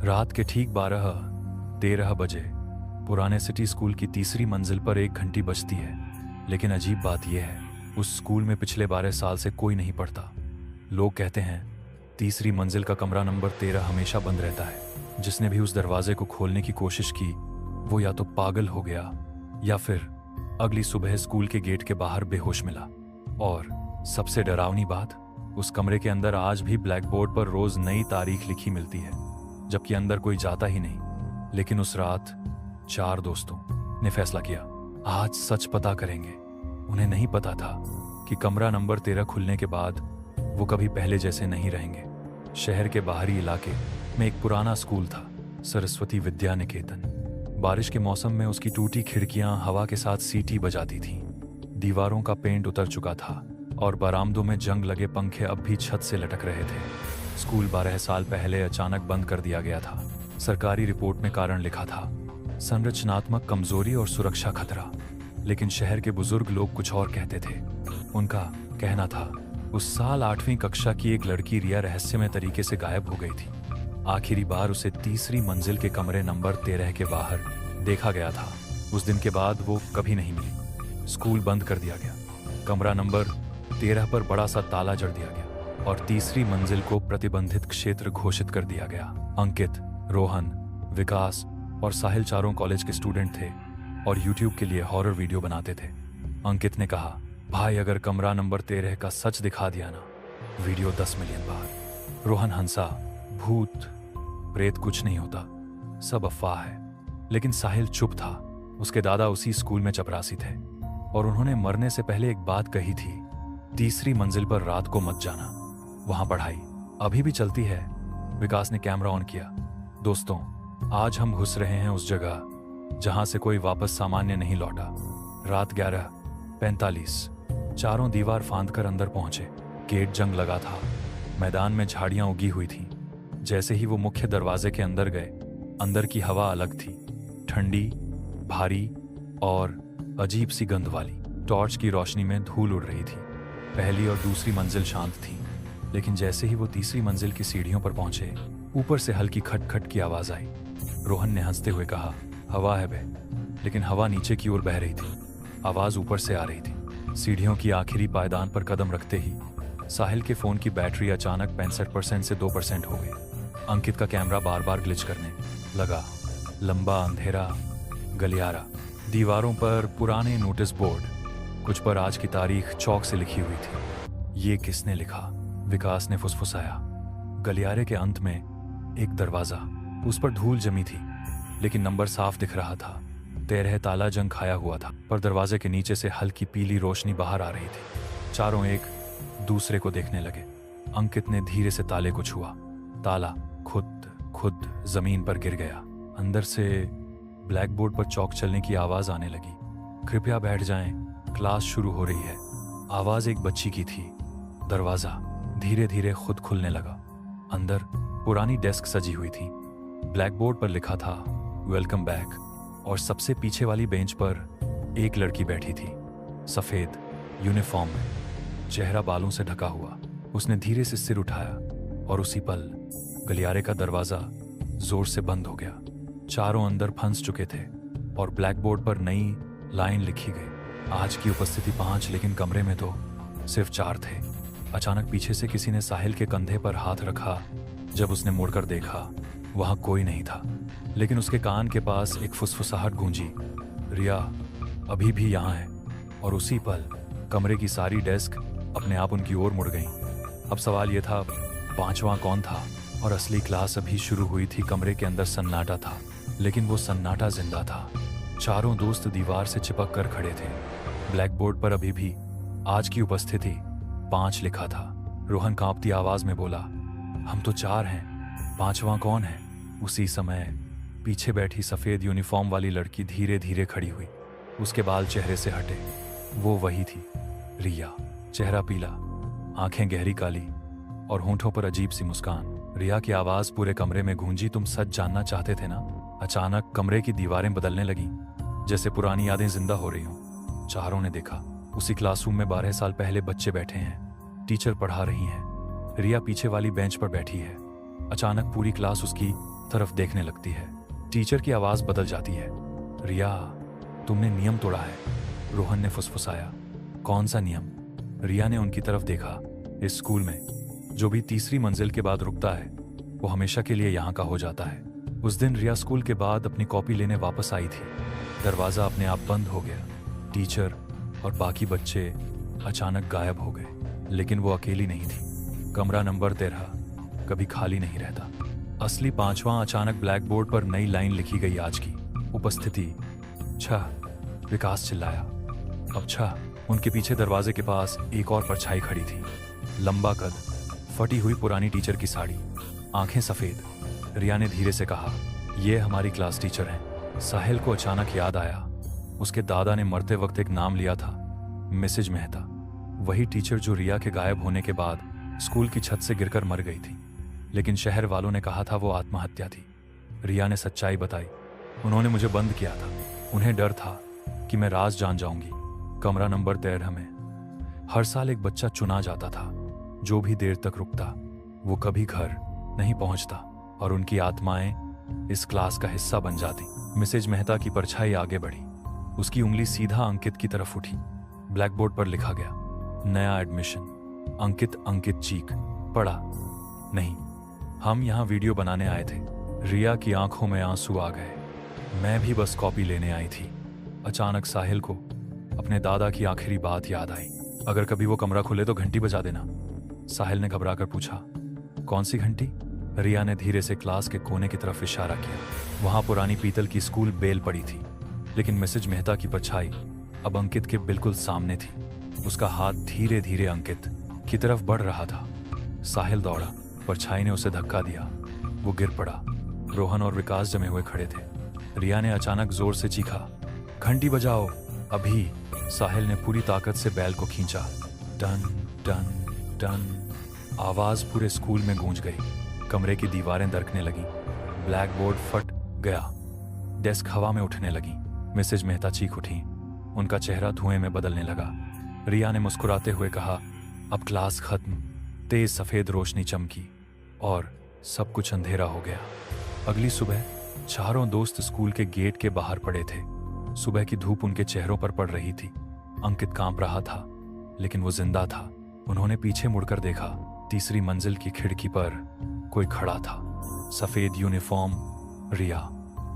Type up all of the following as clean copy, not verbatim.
रात के ठीक 12:13 बजे पुराने सिटी स्कूल की तीसरी मंजिल पर एक घंटी बजती है। लेकिन अजीब बात यह है, उस स्कूल में पिछले 12 साल से कोई नहीं पढ़ता। लोग कहते हैं तीसरी मंजिल का कमरा नंबर 13 हमेशा बंद रहता है। जिसने भी उस दरवाजे को खोलने की कोशिश की वो या तो पागल हो गया या फिर अगली सुबह स्कूल के गेट के बाहर बेहोश मिला। और सबसे डरावनी बात, उस कमरे के अंदर आज भी ब्लैक बोर्ड पर रोज नई तारीख लिखी मिलती है, जबकि अंदर कोई जाता ही नहीं। लेकिन उस रात 4 दोस्तों ने फैसला किया, आज सच पता करेंगे। उन्हें नहीं पता था कि कमरा नंबर 13 खुलने के बाद वो कभी पहले जैसे नहीं रहेंगे। शहर के बाहरी इलाके में एक पुराना स्कूल था, सरस्वती विद्या निकेतन। बारिश के मौसम में उसकी टूटी खिड़कियां हवा के साथ सीटी बजाती थीं। दीवारों का पेंट उतर चुका था और बरामदों में जंग लगे पंखे अब भी छत से लटक रहे थे। स्कूल 12 साल पहले अचानक बंद कर दिया गया था। सरकारी रिपोर्ट में कारण लिखा था, संरचनात्मक कमजोरी और सुरक्षा खतरा। लेकिन शहर के बुजुर्ग लोग कुछ और कहते थे। उनका कहना था उस साल 8वीं कक्षा की एक लड़की रिया रहस्यमय तरीके से गायब हो गई थी। आखिरी बार उसे तीसरी मंजिल के कमरे नंबर 13 के बाहर देखा गया था। उस दिन के बाद वो कभी नहीं मिली। स्कूल बंद कर दिया गया। कमरा नंबर 13 पर बड़ा सा ताला जड़ दिया गया और तीसरी मंजिल को प्रतिबंधित क्षेत्र घोषित कर दिया गया। अंकित, रोहन, विकास और साहिल चारों कॉलेज के स्टूडेंट थे और यूट्यूब के लिए हॉरर वीडियो बनाते थे। अंकित ने कहा, भाई अगर कमरा नंबर 13 का सच दिखा दिया ना, वीडियो 10 मिलियन बार। रोहन हंसा, भूत प्रेत कुछ नहीं होता, सब अफवाह है। लेकिन साहिल चुप था। उसके दादा उसी स्कूल में चपरासी थे और उन्होंने मरने से पहले एक बात कही थी, तीसरी मंजिल पर रात को मत जाना, वहां पढ़ाई अभी भी चलती है। विकास ने कैमरा ऑन किया। दोस्तों, आज हम घुस रहे हैं उस जगह जहां से कोई वापस सामान्य नहीं लौटा। रात 11:45 चारों दीवार फांद कर अंदर पहुंचे। गेट जंग लगा था। मैदान में झाड़ियां उगी हुई थीं। जैसे ही वो मुख्य दरवाजे के अंदर गए, अंदर की हवा अलग थी, ठंडी, भारी और अजीब सी गंध वाली। टॉर्च की रोशनी में धूल उड़ रही थी। पहली और दूसरी मंजिल शांत थी, लेकिन जैसे ही वो तीसरी मंजिल की सीढ़ियों पर पहुंचे, ऊपर से हल्की खटखट की आवाज आई। रोहन ने हंसते हुए कहा, हवा है बे। लेकिन हवा नीचे की ओर बह रही थी, आवाज ऊपर से आ रही थी। सीढ़ियों की आखिरी पायदान पर कदम रखते ही साहिल के फोन की बैटरी अचानक 65% से 2% हो गई। अंकित का कैमरा बार बार ग्लिच करने लगा। लंबा अंधेरा गलियारा, दीवारों पर पुराने नोटिस बोर्ड, कुछ पर आज की तारीख चौक से लिखी हुई थी। ये किसने लिखा? विकास ने फुसफुसाया। गलियारे के अंत में एक दरवाजा, उस पर धूल जमी थी, लेकिन नंबर साफ दिख रहा था। 13 ताला जंग खाया हुआ था, पर दरवाजे के नीचे से हल्की पीली रोशनी बाहर आ रही थी। चारों एक दूसरे को देखने लगे। अंकित ने धीरे से ताले को छुआ। ताला खुद जमीन पर गिर गया। अंदर से ब्लैक बोर्ड पर चौक चलने की आवाज आने लगी। कृपया बैठ जाएं, क्लास शुरू हो रही है। आवाज एक बच्ची की थी। दरवाजा धीरे धीरे खुद खुलने लगा। अंदर पुरानी डेस्क सजी हुई थी। ब्लैक बोर्ड पर लिखा था, वेलकम बैक। और सबसे पीछे वाली बेंच पर एक लड़की बैठी थी, सफेद यूनिफॉर्म में, चेहरा बालों से ढका हुआ। उसने धीरे से सिर उठाया और उसी पल गलियारे का दरवाजा जोर से बंद हो गया। चारों अंदर फंस चुके थे और ब्लैक बोर्ड पर नई लाइन लिखी गई, आज की उपस्थिति 5, लेकिन कमरे में तो सिर्फ 4 थे। अचानक पीछे से किसी ने साहिल के कंधे पर हाथ रखा। जब उसने मुड़कर देखा, वहां कोई नहीं था, लेकिन उसके कान के पास एक फुसफुसाहट गूंजी, रिया अभी भी यहाँ है। और उसी पल कमरे की सारी डेस्क अपने आप उनकी ओर मुड़ गईं। अब सवाल यह था, 5वां कौन था? और असली क्लास अभी शुरू हुई थी। कमरे के अंदर सन्नाटा था, लेकिन वो सन्नाटा जिंदा था। चारों दोस्त दीवार से चिपक कर खड़े थे। ब्लैक बोर्ड पर अभी भी आज की उपस्थिति 5 लिखा था। रोहन कांपती आवाज में बोला, हम तो 4 हैं, 5वां कौन है? उसी समय पीछे बैठी सफेद यूनिफॉर्म वाली लड़की धीरे धीरे खड़ी हुई। उसके बाल चेहरे से हटे। वो वही थी, रिया। चेहरा पीला, आंखें गहरी काली और होंठों पर अजीब सी मुस्कान। रिया की आवाज पूरे कमरे में गूंजी, तुम सच जानना चाहते थे ना? अचानक कमरे की दीवारें बदलने लगीं, जैसे पुरानी यादें जिंदा हो रही हों। चारों ने देखा, उसी क्लासरूम में 12 साल पहले बच्चे बैठे हैं। टीचर पढ़ा रही हैं। रिया पीछे वाली बेंच पर बैठी है। अचानक पूरी क्लास उसकी तरफ देखने लगती है। टीचर की आवाज़ बदल जाती है। रिया, तुमने नियम तोड़ा है, रोहन ने फुसफुसाया। कौन सा नियम? रिया ने उनकी तरफ देखा। इस स्कूल में जो भी तीसरी मंजिल के बाद रुकता है वो हमेशा के लिए यहाँ का हो जाता है। उस दिन रिया स्कूल के बाद अपनी कॉपी लेने वापस आई थी। दरवाज़ा अपने आप बंद हो गया। टीचर और बाकी बच्चे अचानक गायब हो गए, लेकिन वो अकेली नहीं थी। कमरा नंबर 13 कभी खाली नहीं रहता। असली 5वां अचानक ब्लैक बोर्ड पर नई लाइन लिखी गई, आज की उपस्थिति 6। विकास चिल्लाया। अब 6। उनके पीछे दरवाजे के पास एक और परछाई खड़ी थी। लंबा कद, फटी हुई पुरानी टीचर की साड़ी, आंखें सफेद। रिया ने धीरे से कहा, ये हमारी क्लास टीचर हैं। साहिल को अचानक याद आया, उसके दादा ने मरते वक्त एक नाम लिया था, मिसेज मेहता। वही टीचर जो रिया के गायब होने के बाद स्कूल की छत से गिरकर मर गई थी, लेकिन शहर वालों ने कहा था वो आत्महत्या थी। रिया ने सच्चाई बताई। उन्होंने मुझे बंद किया था। उन्हें डर था कि मैं राज जान जाऊंगी। कमरा नंबर 13 में हर साल एक बच्चा चुना जाता था। जो भी देर तक रुकता वो कभी घर नहीं पहुंचता और उनकी आत्माएं इस क्लास का हिस्सा बन जाती। मिसेज मेहता की परछाई आगे बढ़ी। उसकी उंगली सीधा अंकित की तरफ उठी। ब्लैक बोर्ड पर लिखा गया, नया एडमिशन। अंकित चीख पड़ा, नहीं, हम यहाँ वीडियो बनाने आए थे। रिया की आंखों में आंसू आ गए। मैं भी बस कॉपी लेने आई थी। अचानक साहिल को अपने दादा की आखिरी बात याद आई। अगर कभी वो कमरा खुले तो घंटी बजा देना। साहिल ने घबराकर पूछा, कौन सी घंटी? रिया ने धीरे से क्लास के कोने की तरफ इशारा किया। वहां पुरानी पीतल की स्कूल बेल पड़ी थी, लेकिन मिसेज मेहता की परछाई अब अंकित के बिल्कुल सामने थी। उसका हाथ धीरे धीरे अंकित की तरफ बढ़ रहा था। साहिल दौड़ा, परछाई ने उसे धक्का दिया। वो गिर पड़ा। रोहन और विकास जमे हुए खड़े थे। रिया ने अचानक जोर से चीखा, घंटी बजाओ अभी। साहिल ने पूरी ताकत से बैल को खींचा। टन टन टन। आवाज पूरे स्कूल में गूंज गई। कमरे की दीवारें दरकने लगी। ब्लैक बोर्ड फट गया। डेस्क हवा में उठने लगी। मिसेज मेहता चीख उठी। उनका चेहरा धुएं में बदलने लगा। रिया ने मुस्कुराते हुए कहा, अब क्लास खत्म। तेज सफेद रोशनी चमकी और सब कुछ अंधेरा हो गया। अगली सुबह चारों दोस्त स्कूल के गेट के बाहर पड़े थे। सुबह की धूप उनके चेहरों पर पड़ रही थी। अंकित कांप रहा था, लेकिन वो जिंदा था। उन्होंने पीछे मुड़कर देखा। तीसरी मंजिल की खिड़की पर कोई खड़ा था, सफेद यूनिफॉर्म। रिया।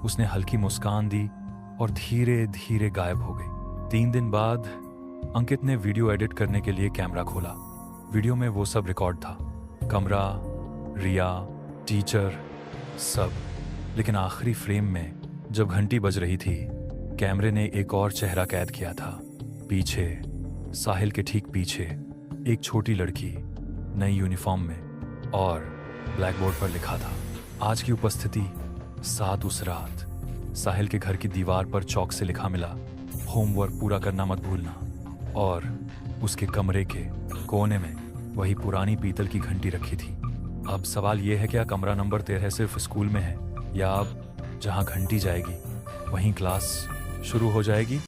उसने हल्की मुस्कान दी और धीरे धीरे गायब हो गई। 3 दिन बाद अंकित ने वीडियो एडिट करने के लिए कैमरा खोला। वीडियो में वो सब रिकॉर्ड था, कमरा, रिया, टीचर, सब। लेकिन आखिरी फ्रेम में जब घंटी बज रही थी, कैमरे ने एक और चेहरा कैद किया था। पीछे, साहिल के ठीक पीछे, एक छोटी लड़की नई यूनिफॉर्म में, और ब्लैक बोर्ड पर लिखा था, आज की उपस्थिति 7 उस रात। साहिल के घर की दीवार पर चौक से लिखा मिला, होमवर्क पूरा करना मत भूलना। और उसके कमरे के कोने में वही पुरानी पीतल की घंटी रखी थी। अब सवाल यह है, क्या कमरा नंबर 13 सिर्फ स्कूल में है, या अब जहां घंटी जाएगी वहीं क्लास शुरू हो जाएगी?